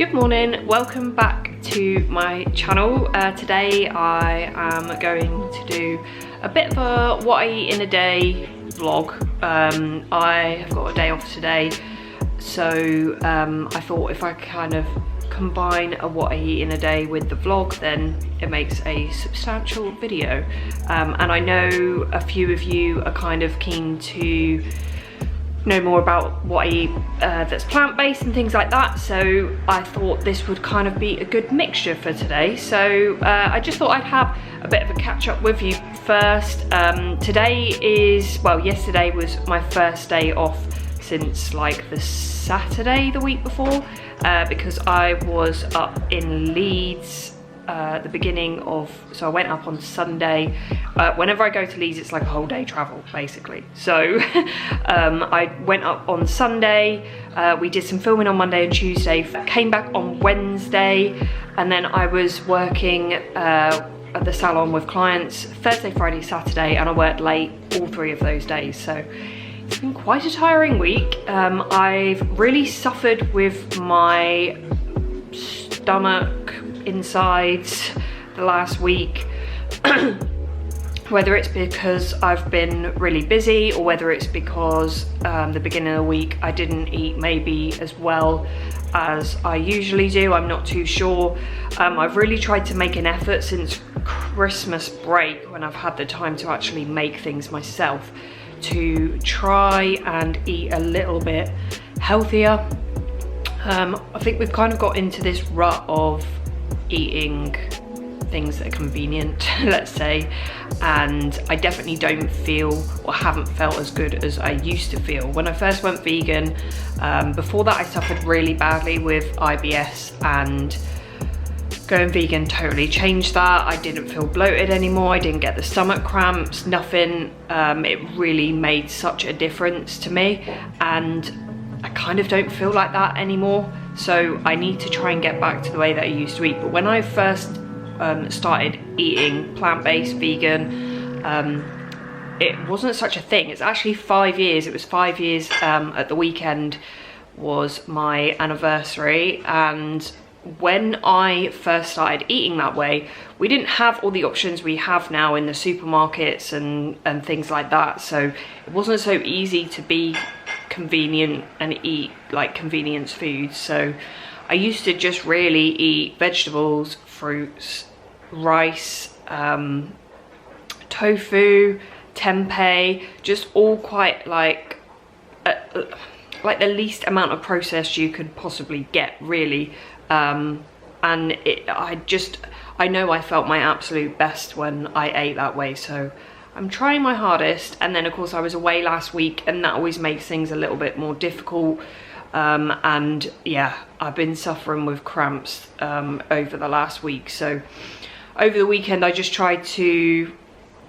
Good morning, welcome back to my channel. Today I am going to do a bit of a what I eat in a day vlog. I have got a day off today, so I thought if I kind of combine a what I eat in a day with the vlog, then it makes a substantial video. And I know a few of you are kind of keen to know more about what I eat that's plant-based and things like that, so I thought this would kind of be a good mixture for today. So I just thought I'd have a bit of a catch up with you first. Today is, well, yesterday was my first day off since like the Saturday the week before, because I was up in Leeds the beginning of, so I went up on Sunday. Whenever I go to Leeds, it's like a whole day travel basically, so I went up on Sunday. We did some filming on Monday and Tuesday, came back on Wednesday, and then I was working at the salon with clients Thursday, Friday, Saturday, and I worked late all 3 of those days, so it's been quite a tiring week. I've really suffered with my stomach insides the last week, whether it's because I've been really busy or whether it's because the beginning of the week I didn't eat maybe as well as I usually do. I'm not too sure. I've really tried to make an effort since Christmas break, when I've had the time to actually make things myself, to try and eat a little bit healthier. I think we've kind of got into this rut of eating things that are convenient, let's say, and I definitely don't feel or haven't felt as good as I used to feel. When I first went vegan, before that I suffered really badly with IBS, and going vegan totally changed that. I didn't feel bloated anymore, I didn't get the stomach cramps, nothing. It really made such a difference to me, and I kind of don't feel like that anymore, so I need to try and get back to the way that I used to eat. But when I first started eating plant-based vegan, it wasn't such a thing. It's actually 5 years. It was 5 years. At the weekend was my anniversary, and when I first started eating that way, we didn't have all the options we have now in the supermarkets and things like that, so it wasn't so easy to be convenient and eat like convenience foods. So I used to just really eat vegetables, fruits, rice, tofu, tempeh, just all quite like the least amount of processed you could possibly get, really. And I know I felt my absolute best when I ate that way, so I'm trying my hardest. And then of course I was away last week, and that always makes things a little bit more difficult. And yeah, I've been suffering with cramps over the last week. So over the weekend I just tried to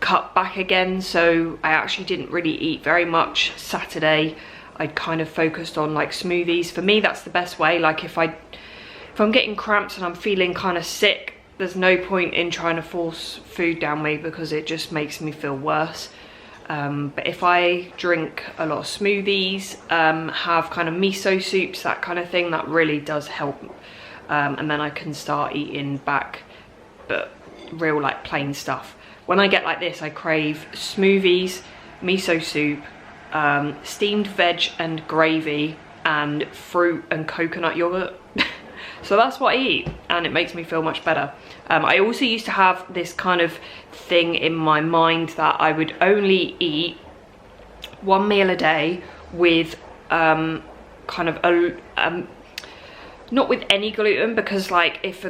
cut back again, so I actually didn't really eat very much Saturday. I kind of focused on like smoothies. For me, that's the best way. Like if I'm getting cramps and I'm feeling kind of sick, there's no point in trying to force food down me, because it just makes me feel worse. But if I drink a lot of smoothies, have kind of miso soups, that kind of thing, that really does help. And then I can start eating back, but real like plain stuff. When I get like this, I crave smoothies, miso soup, steamed veg and gravy, and fruit and coconut yogurt. So that's what I eat, and it makes me feel much better. I also used to have this kind of thing in my mind that I would only eat 1 meal a day with kind of a not with any gluten, because like if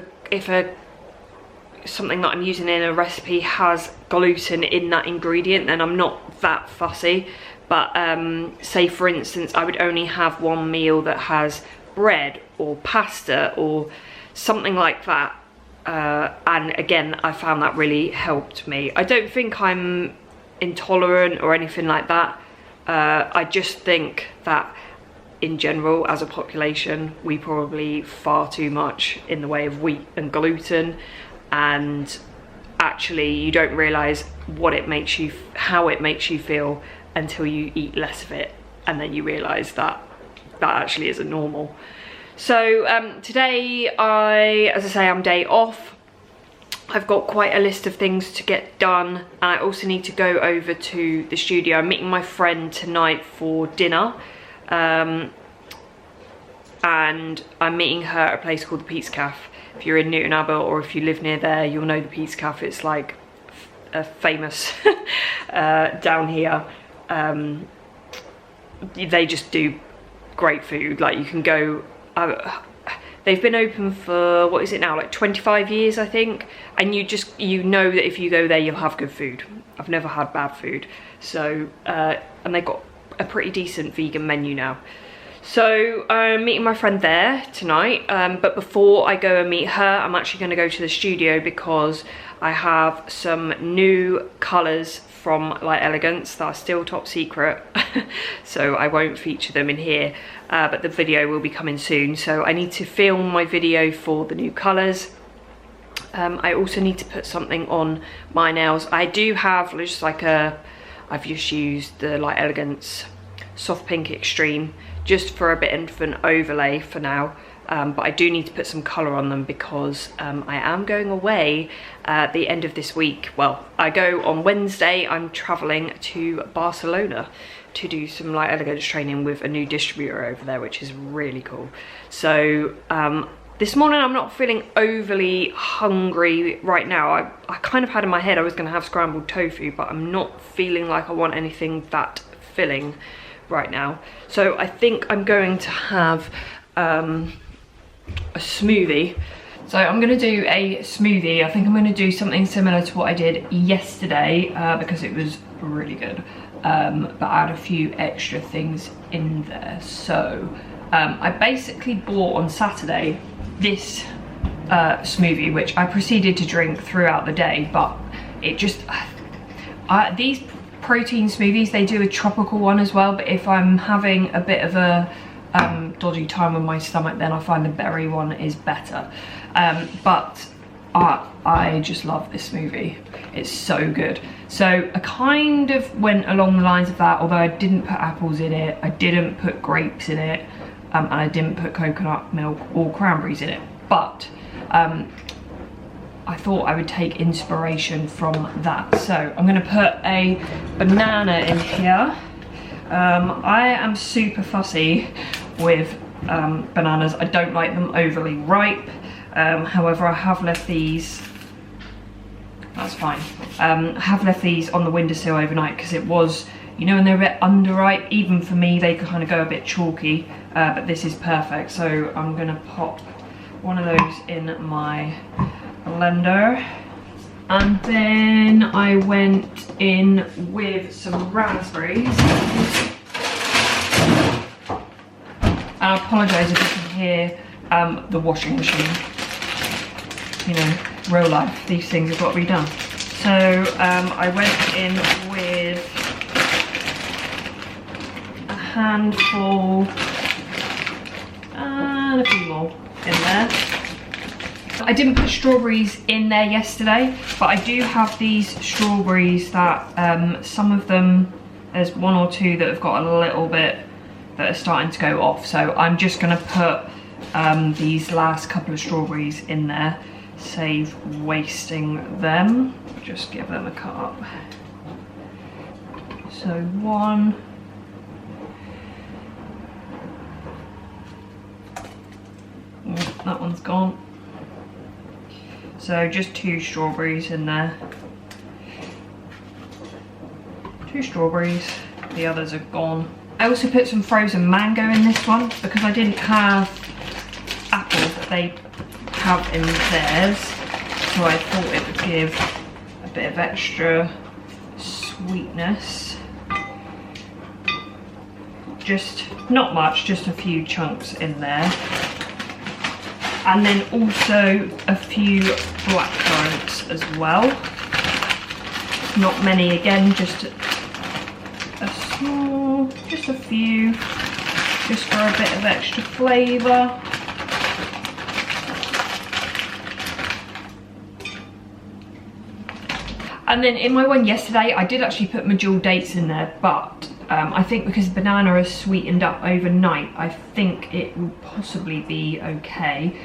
something that I'm using in a recipe has gluten in that ingredient, then I'm not that fussy. But say for instance I would only have 1 meal that has bread or pasta or something like that, and again I found that really helped me. I don't think I'm intolerant or anything like that. I just think that in general as a population we probably eat far too much in the way of wheat and gluten, and actually you don't realize what it makes you, how it makes you feel, until you eat less of it, and then you realize that that actually isn't normal. So today, as I say, I'm day off. I've got quite a list of things to get done, and I also need to go over to the studio. I'm meeting my friend tonight for dinner, and I'm meeting her at a place called the Pizza Cafe. If you're in Newton Abbot or if you live near there, you'll know the Pizza Cafe. It's like famous down here. They just do great food. Like, you can go, they've been open for, what is it now, like 25 years I think, and you know that if you go there you'll have good food. I've never had bad food. So and they've got a pretty decent vegan menu now. So I'm meeting my friend there tonight, but before I go and meet her, I'm actually going to go to the studio because I have some new colours from Light Elegance that are still top secret, so I won't feature them in here, but the video will be coming soon. So I need to film my video for the new colours. I also need to put something on my nails. I do have just like I've just used the Light Elegance Soft Pink Extreme just for a bit of an overlay for now, but I do need to put some colour on them because I am going away at the end of this week. Well, I go on Wednesday. I'm travelling to Barcelona to do some Light Elegance training with a new distributor over there, which is really cool. So this morning I'm not feeling overly hungry right now. I kind of had in my head I was going to have scrambled tofu, but I'm not feeling like I want anything that filling right now. So I think I'm going to have a smoothie. So I'm going to do a smoothie. I think I'm going to do something similar to what I did yesterday because it was really good, but I had a few extra things in there. So I basically bought on Saturday this smoothie, which I proceeded to drink throughout the day, but it just these protein smoothies, they do a tropical one as well, but if I'm having a bit of a dodgy time with my stomach, then I find the berry one is better. But I just love this smoothie. It's so good. So I kind of went along the lines of that, although I didn't put apples in it, I didn't put grapes in it, and I didn't put coconut milk or cranberries in it. But I thought I would take inspiration from that. So I'm going to put a banana in here. I am super fussy with bananas. I don't like them overly ripe. However, I have left these, that's fine. I have left these on the windowsill overnight because it was, you know, when they're a bit underripe, even for me, they could kind of go a bit chalky, but this is perfect. So I'm going to pop one of those in my blender, and then I went in with some raspberries, and I apologise if you can hear the washing machine. You know, real life, these things have got to be done. So I went in with a handful and a few more in there. I didn't put strawberries in there yesterday, but I do have these strawberries that some of them, there's one or two that have got a little bit that are starting to go off. So I'm just going to put these last couple of strawberries in there, save wasting them. Just give them a cut up. So one. Oh, that one's gone. So just 2 strawberries in there. 2 strawberries, the others are gone. I also put some frozen mango in this one because I didn't have apples that they have in theirs. So I thought it would give a bit of extra sweetness. Just not much, just a few chunks in there. And then also a few blackcurrants as well. Not many again, just a small, just a few, just for a bit of extra flavour. And then in my one yesterday, I did actually put medjool dates in there, but I think because the banana is sweetened up overnight, I think it will possibly be okay.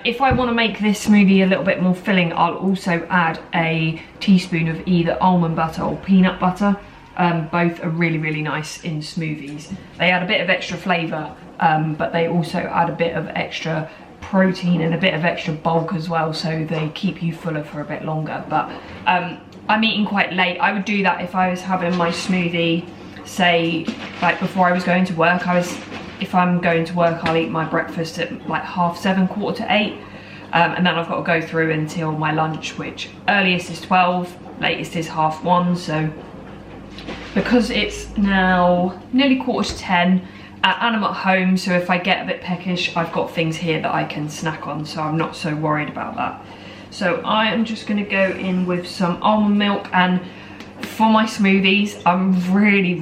If I want to make this smoothie a little bit more filling, I'll also add a teaspoon of either almond butter or peanut butter. Both are really, really nice in smoothies. They add a bit of extra flavour, but they also add a bit of extra protein and a bit of extra bulk as well, so they keep you fuller for a bit longer. But I'm eating quite late. I would do that if I was having my smoothie, say, like before I was going to work. If I'm going to work, I'll eat my breakfast at like 7:30, 7:45, and then I've got to go through until my lunch, which earliest is 12, latest is 1:30. So because it's now nearly 9:45 and I'm at home, so if I get a bit peckish, I've got things here that I can snack on, so I'm not so worried about that. So I am just going to go in with some almond milk. And for my smoothies, I'm really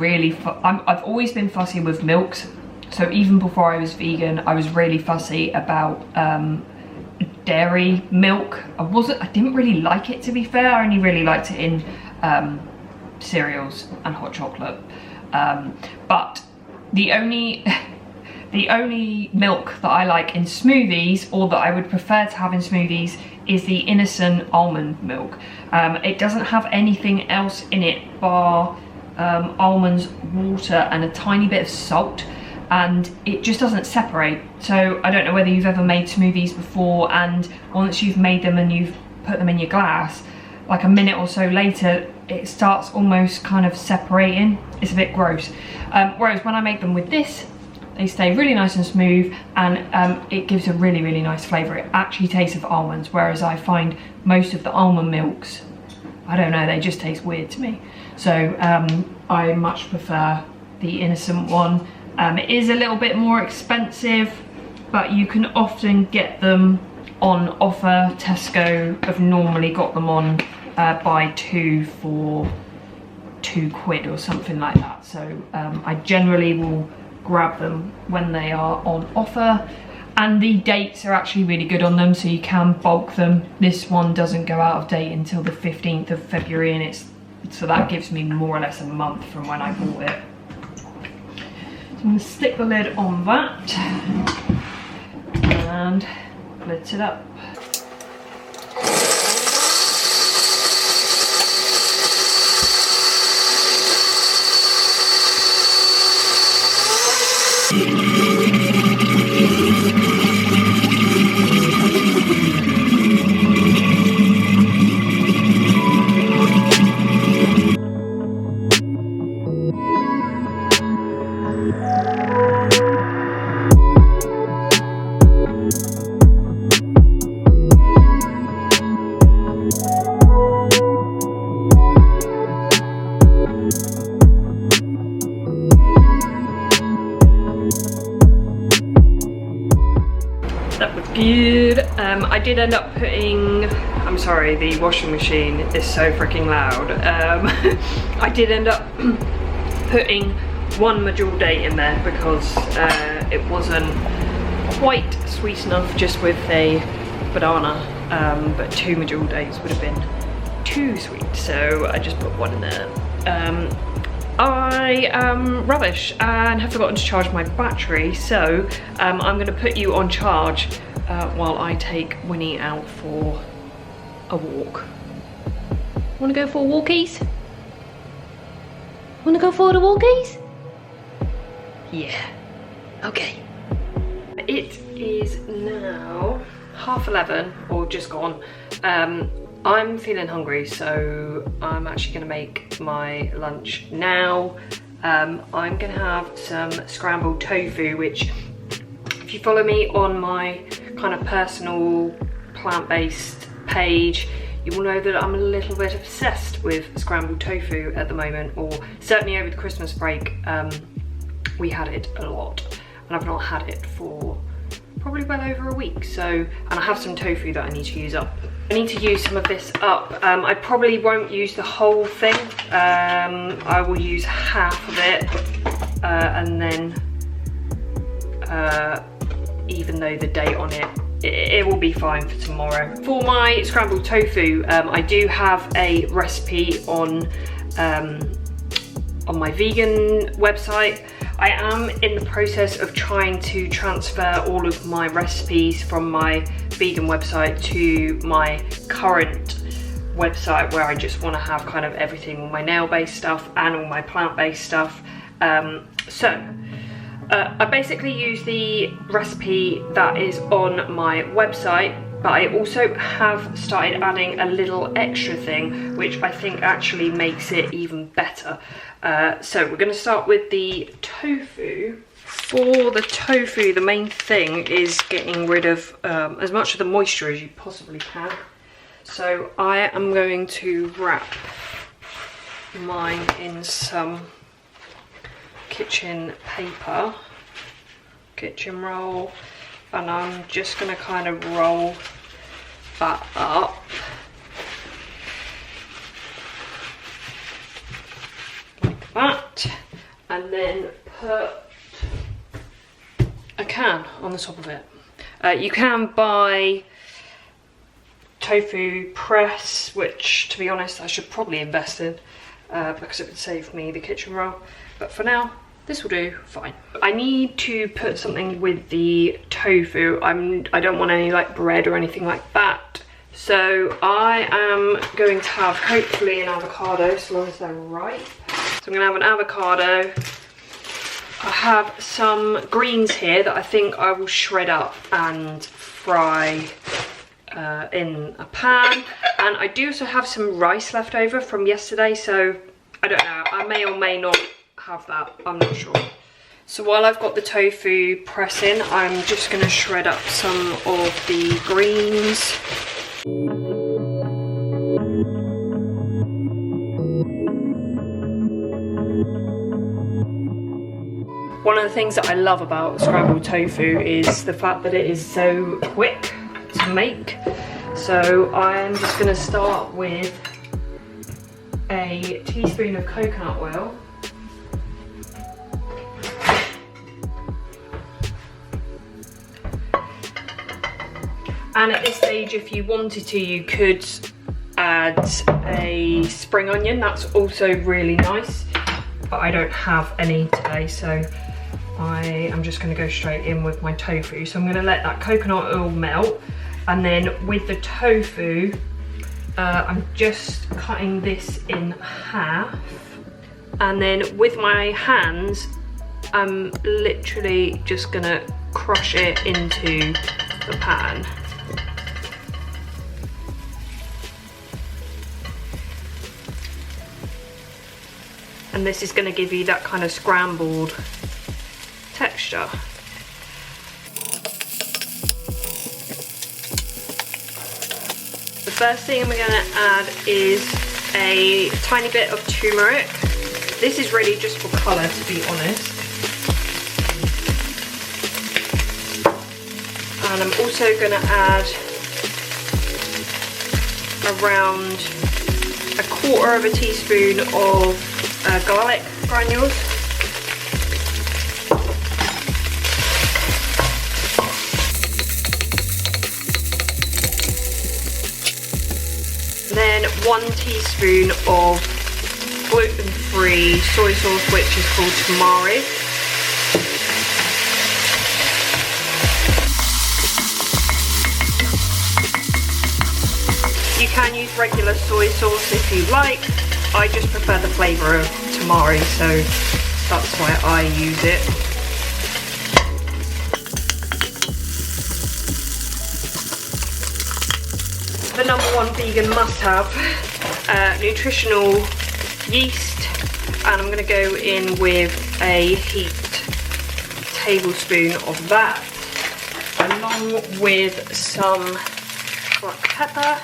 I've always been fussy with milks. So even before I was vegan, I was really fussy about dairy milk. I didn't really like it, to be fair. I only really liked it in cereals and hot chocolate. But the only milk that I like in smoothies, or that I would prefer to have in smoothies, is the innocent almond milk. It doesn't have anything else in it bar almonds, water and a tiny bit of salt, and it just doesn't separate. So I don't know whether you've ever made smoothies before, and once you've made them and you've put them in your glass, like a minute or so later, it starts almost kind of separating. It's a bit gross. Whereas when I make them with this, they stay really nice and smooth, and it gives a really nice flavour. It actually tastes of almonds, whereas I find most of the almond milks, I don't know, they just taste weird to me. So I much prefer the innocent one. It is a little bit more expensive, but you can often get them on offer. Tesco have normally got them on buy 2 for £2 or something like that. So I generally will grab them when they are on offer, and the dates are actually really good on them, so you can bulk them. This one doesn't go out of date until the 15th of February, and so that gives me more or less a month from when I bought it. So I'm going to stick the lid on that and lid it up. Good. I did end up putting, I'm sorry, the washing machine is so freaking loud. I did end up putting one medjool date in there because it wasn't quite sweet enough just with a banana, but 2 medjool dates would have been too sweet, so I just put one in there. I am rubbish and have forgotten to charge my battery, so I'm going to put you on charge while I take Winnie out for a walk. Want to go for walkies? Want to go for the walkies? Yeah. Okay. It is now 11:30, or just gone. I'm feeling hungry, so I'm actually going to make my lunch now. I'm going to have some scrambled tofu, which, if you follow me on my kind of personal plant-based page, you will know that I'm a little bit obsessed with scrambled tofu at the moment, or certainly over the Christmas break. We had it a lot, and I've not had it for probably well over a week. So, and I have some tofu that I need to use up. I need to use some of this up. I probably won't use the whole thing. I will use half of it, and then even though the date on it it will be fine for tomorrow. For my scrambled tofu, I do have a recipe on my vegan website. I am in the process of trying to transfer all of my recipes from my vegan website to my current website, where I just want to have kind of everything, all my nail-based stuff and all my plant-based stuff. I basically use the recipe that is on my website, but I also have started adding a little extra thing, which I think actually makes it even better. So we're going to start with the tofu. For the tofu, the main thing is getting rid of as much of the moisture as you possibly can. So I am going to wrap mine in some kitchen paper, kitchen roll, and I'm just going to kind of roll that up. Like that, and then put a can on the top of it. You can buy tofu press, which to be honest I should probably invest in because it would save me the kitchen roll, but for now this will do fine. I need to put something with the tofu. I don't want any like bread or anything like that, so I am going to have hopefully an avocado, so long as they're ripe. So I'm going to have an avocado. I have some greens here that I think I will shred up and fry in a pan, and I do also have some rice left over from yesterday, so I don't know, I may or may not have that, I'm not sure. So while I've got the tofu pressing, I'm just going to shred up some of the greens. One of the things that I love about scrambled tofu is the fact that it is so quick to make. So I'm just going to start with a teaspoon of coconut oil. And at this stage, if you wanted to, you could add a spring onion. That's also really nice, but I don't have any today, so I am just going to go straight in with my tofu. So I'm going to let that coconut oil melt, and then with the tofu, I'm just cutting this in half, and then with my hands, I'm literally just going to crush it into the pan. And this is going to give you that kind of scrambled texture. The first thing I'm going to add is a tiny bit of turmeric. This is really just for colour, to be honest. And I'm also going to add around 1/4 teaspoon of garlic granules. Then 1 teaspoon of gluten-free soy sauce, which is called tamari. You can use regular soy sauce if you like. I just prefer the flavour of tamari, so that's why I use it. The #1 vegan must-have, nutritional yeast, and I'm going to go in with a heaped tablespoon of that, along with some black pepper.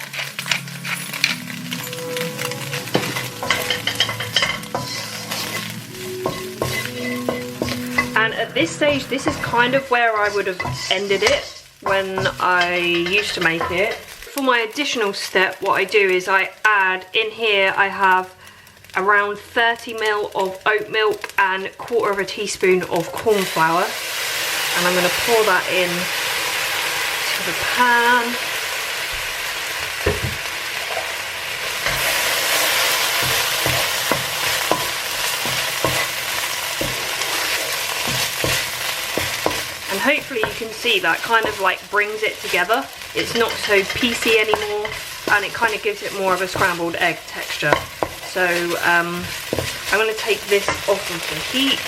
And at this stage, this is kind of where I would have ended it when I used to make it. For my additional step, what I do is I add, in here I have around 30 ml of oat milk and 1/4 teaspoon of corn flour. And I'm going to pour that in to the pan. And hopefully you can see that kind of like brings it together. It's not so piecey anymore, and it kind of gives it more of a scrambled egg texture. So I'm going to take this off of the heat.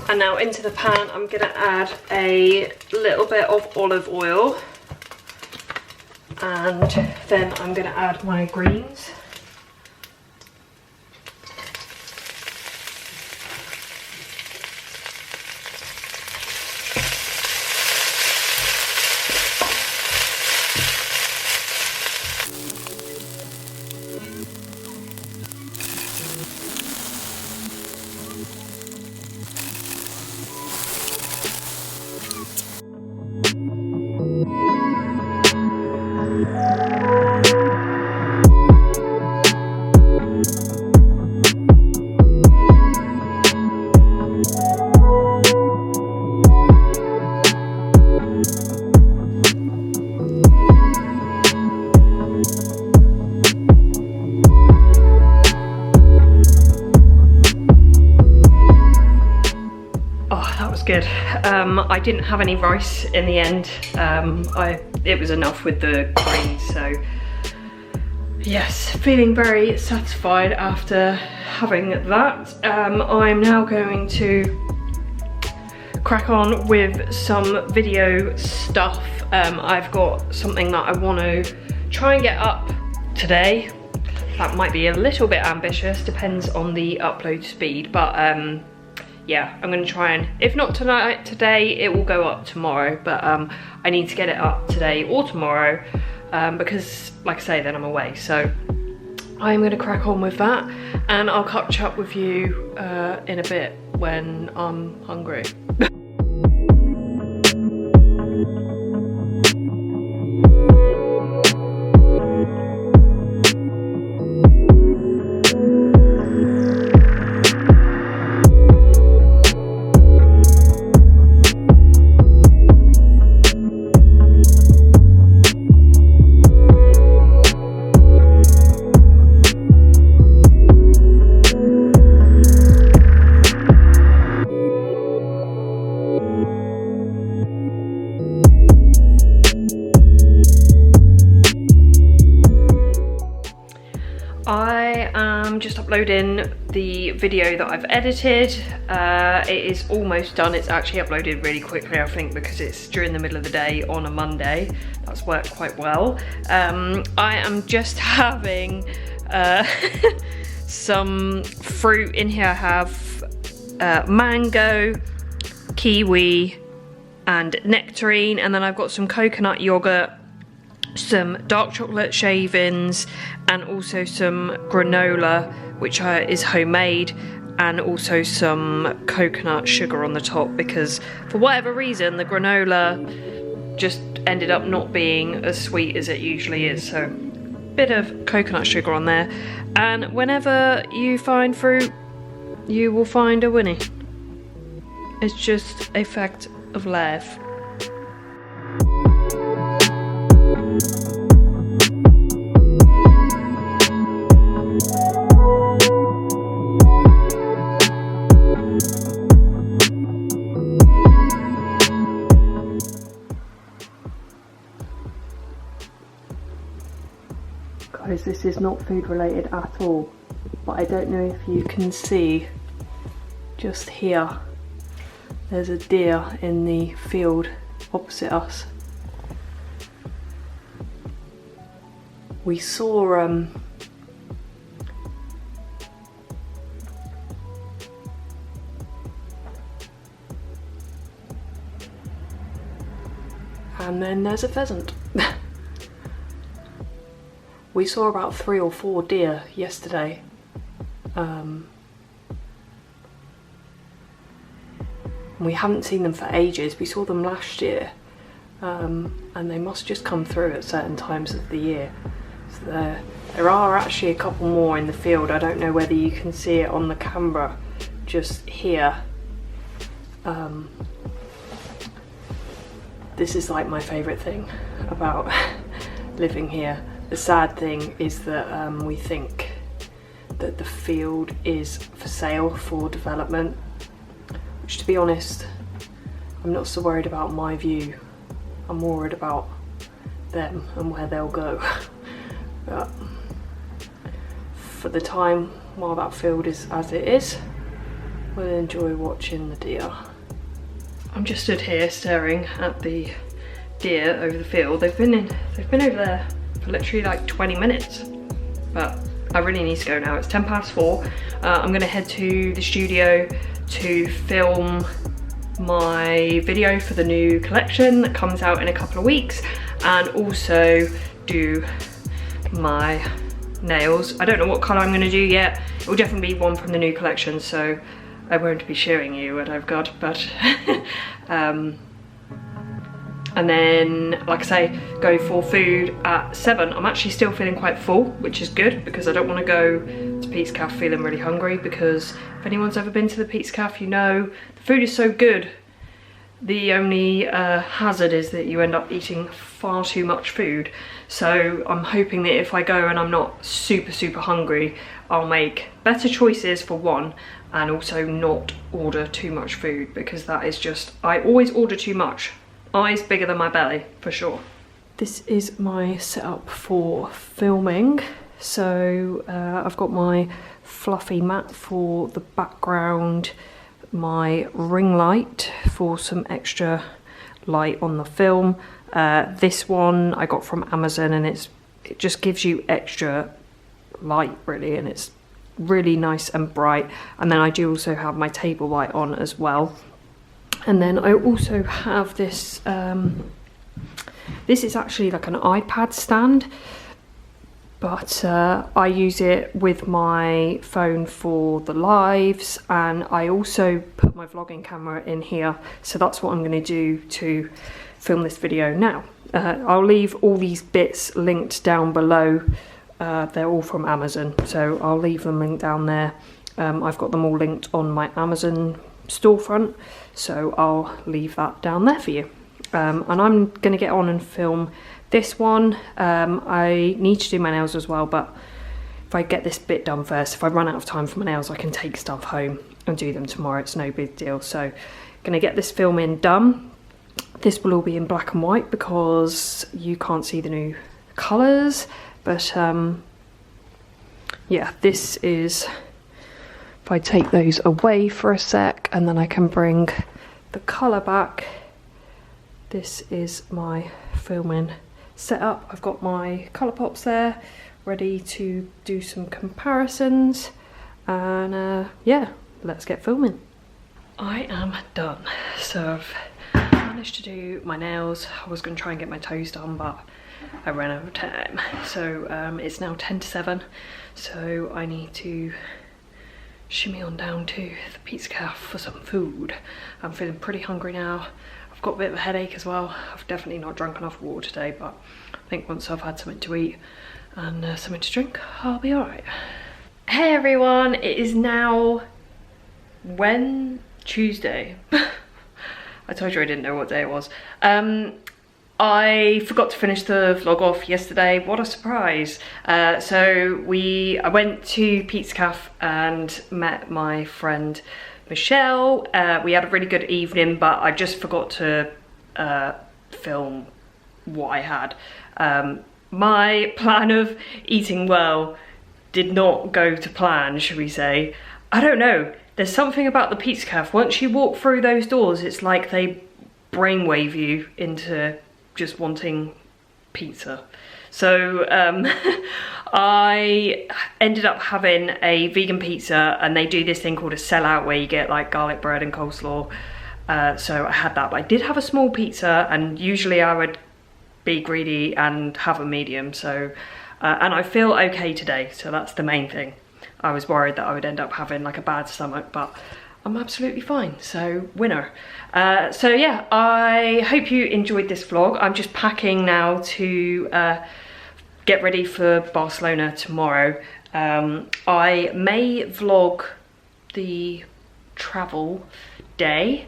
And now into the pan, I'm going to add a little bit of olive oil. And then I'm going to add my greens. Good. I didn't have any rice in the end. It was enough with the greens, so yes, feeling very satisfied after having that. I'm now going to crack on with some video stuff. I've got something that I want to try and get up today. That might be a little bit ambitious, depends on the upload speed, but yeah, I'm going to try and, if not tonight, today, it will go up tomorrow, but I need to get it up today or tomorrow because, like I say, then I'm away. So I'm going to crack on with that, and I'll catch up with you in a bit when I'm hungry. I am just uploading the video that I've edited. It is almost done. It's actually uploaded really quickly, I think, because it's during the middle of the day on a Monday. That's worked quite well. I am just having some fruit in here. I have mango, kiwi and nectarine, and then I've got some coconut yogurt, some dark chocolate shavings, and also some granola, which is homemade, and also some coconut sugar on the top, because for whatever reason the granola just ended up not being as sweet as it usually is. So a bit of coconut sugar on there, and whenever you find fruit you will find a winnie. It's just a fact of life. Guys, this is not food related at all, but I don't know if you can see just here, there's a deer in the field opposite us. We saw and then there's a pheasant. We saw about 3 or 4 deer yesterday. We haven't seen them for ages. We saw them last year, and they must just come through at certain times of the year. So There are actually a couple more in the field. I don't know whether you can see it on the camera just here. This is like my favourite thing about living here. The sad thing is that we think that the field is for sale for development, which, to be honest, I'm not so worried about my view. I'm more worried about them and where they'll go. But for the time while that field is as it is, we'll enjoy watching the deer. I'm just stood here staring at the deer over the field. They've been over there for literally like 20 minutes, but I really need to go now. It's 4:10. I'm gonna head to the studio to film my video for the new collection that comes out in a couple of weeks, and also do my nails. I don't know what colour I'm going to do yet. It will definitely be one from the new collection, so I won't be showing you what I've got, but and then, like I say, go for food at 7. I'm actually still feeling quite full, which is good, because I don't want to go to Pete's Cafe feeling really hungry, because if anyone's ever been to the Pete's Cafe, you know the food is so good. The only hazard is that you end up eating far too much food. So I'm hoping that if I go and I'm not super hungry, I'll make better choices for one, and also not order too much food, because that is just, I always order too much. Eyes bigger than my belly, for sure. This is my setup for filming. So I've got my fluffy mat for the background, my ring light for some extra light on the film. This one I got from Amazon, and it just gives you extra light really, and it's really nice and bright. And then I do also have my table light on as well. And then I also have this, this is actually like an iPad stand, but I use it with my phone for the lives, and I also put my vlogging camera in here, so that's what I'm going to do to film this video now. I'll leave all these bits linked down below. They're all from Amazon, so I'll leave them linked down there. I've got them all linked on my Amazon storefront, so I'll leave that down there for you. And I'm going to get on and film this one. I need to do my nails as well, but if I get this bit done first, if I run out of time for my nails, I can take stuff home and do them tomorrow. It's no big deal. So going to get this filming done. This will all be in black and white because you can't see the new colours, but yeah, this is, if I take those away for a sec and then I can bring the colour back, this is my filming setup. I've got my colour pops there ready to do some comparisons, and yeah, let's get filming. I am done. So I've managed to do my nails. I was going to try and get my toes done, but I ran out of time. So it's now 7:10, so I need to shimmy on down to the Pizza Cafe for some food. I'm feeling pretty hungry now. I've got a bit of a headache as well. I've definitely not drunk enough water today, but I think once I've had something to eat and something to drink, I'll be alright. Hey everyone, it is now Tuesday. I told you I didn't know what day it was. I forgot to finish the vlog off yesterday. What a surprise. So I went to Pizza Cafe and met my friend Michelle. We had a really good evening, but I just forgot to film what I had. My plan of eating well did not go to plan, should we say. I don't know. There's something about the Pizza Cafe. Once you walk through those doors, it's like they brainwave you into just wanting pizza. So I ended up having a vegan pizza, and they do this thing called a sellout where you get like garlic bread and coleslaw. So I had that, but I did have a small pizza, and usually I would be greedy and have a medium. So and I feel okay today, so that's the main thing. I was worried that I would end up having like a bad stomach, but I'm absolutely fine, so winner. So yeah, I hope you enjoyed this vlog. I'm just packing now to get ready for Barcelona tomorrow. I may vlog the travel day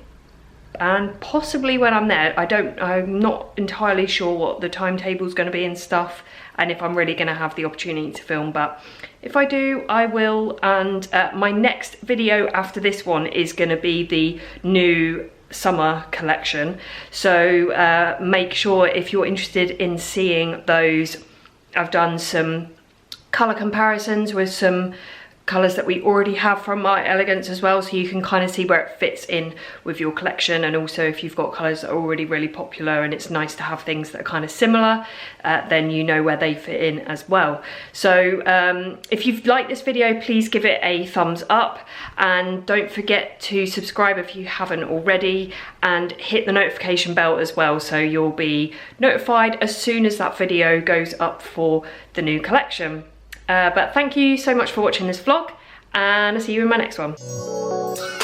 and possibly when I'm there. I'm not entirely sure what the timetable is going to be and stuff, and if I'm really going to have the opportunity to film, but if I do, I will. And my next video after this one is going to be the new summer collection, so make sure if you're interested in seeing those. I've done some colour comparisons with some colours that we already have from My Elegance as well, so you can kind of see where it fits in with your collection, and also if you've got colours that are already really popular and it's nice to have things that are kind of similar, then you know where they fit in as well. So if you've liked this video, please give it a thumbs up, and don't forget to subscribe if you haven't already, and hit the notification bell as well, so you'll be notified as soon as that video goes up for the new collection. But thank you so much for watching this vlog, and I'll see you in my next one.